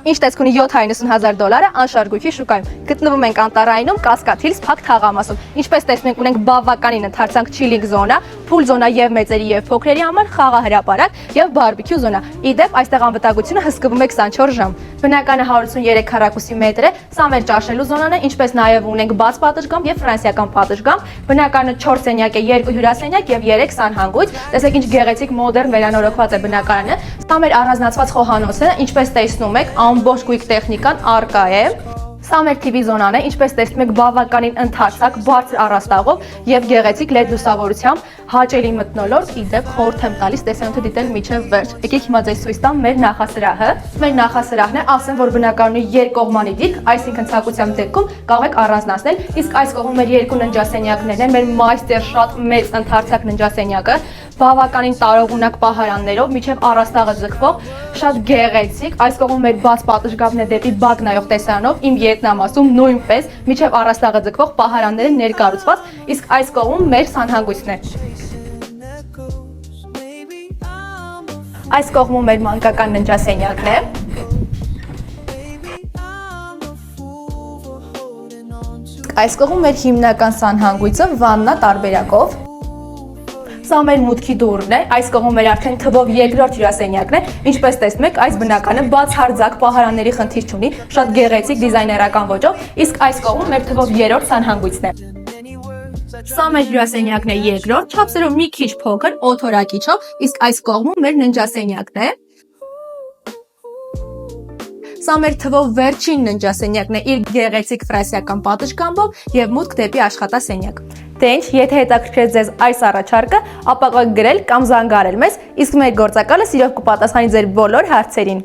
Ինչ տեսք ունի $790 անշարժույթի շուկայում։ Գտնվում ենք Անտարայինում, Կասկադ Հիլս փակ թաղամասում։ Ինչպես տեսնում եք, ունենք բավականին ընդարձակ չիլինգ զոնա, փուլ զոնա եւ մեծերի եւ փոքրերի համար, խաղահրապարակ եւ բարբեկյու զոնա։ Իդեպ այստեղ անվտանգությունը հսկվում է 24 ժամ։ Բնականը 183 քառակուսի մետր է, սա մեր ճաշելու զոնան է, ինչպես նաեւ ունենք բաց պատշգամբ եւ ֆրանսիական պատշգամբ։ Բնականը 4 սենյակ է, 2 հյուրասենյակ եւ 3 սանհանգույց։ Տեսեք ինչ գեղեցիկ մոդեռն վերանորոգված է բնակարանը։ Սա մեր առանձնացված խոհանոցն է, ինչպես տեսնում եք, ամբողջ գույք տեխնիկան արկա է։ Սա մեր TV զոնան է, ինչպես տեսնում եք, բավականին ընդարձակ, բարձր առաստաղով եւ գեղեցիկ LED լուսավորությամբ, հաճելի մթնոլորտ, իդեպ խորհուրդ եմ տալիս տեսանյութը դիտել մինչեւ վերջ։ Եկեք հիմա ձեզ ցույց տամ մեր նախասրահը։ Մեր նախասրահն է, ասեմ, որ բնակարանի երկկողմանի դիրք, այսինքն ցանկության դեպքում կարող եք առանձնացնել, իսկ այս կողմում մեր երկու ննջասենյակներն են, մեր մայստեր շատ մեծ ընդարձակ ննջասենյակը, բավականին տարողունակ պահարաններով, միջև առաստաղը ձգվող, շատ գեղեցիկ, այս կողմում մեր բաց պատշգամբն է դեպի բակ նայող տեսարանով, իմ ետնամասում նույնպես միջև առաստաղը ձգվող պահարանները ներկառուցված, իսկ այս կողմում մեր սանհանգույցն է։ Այս կողմում մեր մանկական ննջասենյակն է։ Այս կողմում մեր հիմնական սանհանգույցը վաննա տարբերակով։ Սա մեր մուտքի դուռն է, այս կողմում մեր արդեն թվով երկրորդ հյուրասենյակն է, ինչպես տեսնում եք, այս բնականը բացարձակ պահարանների խնդիր չունի, շատ գեղեցիկ դիզայներական ոճով, իսկ այս կողմում մեր թվով երրորդ սանհանգույցն է։ Սա մեր հյուրասենյակն է երկրորդ, չափսերով մի քիչ փոքր, օթորակիչով, իսկ այս կողմում մեր ննջասենյակն է։ Սա մեր թվով վերջին ննջասենյակն է իր գեղեցիկ ֆրանսիական պատշգամբով եւ մուտք դեպի աշխատասենյակ։ Դե ինչ, եթե հետաքրքրեց ձեզ այս առաջարկը, ապա կարող եք գրել կամ զանգարել մեզ, իսկ մեր գործակալը սիրով կպատասխանի ձեր բոլոր հարցերին։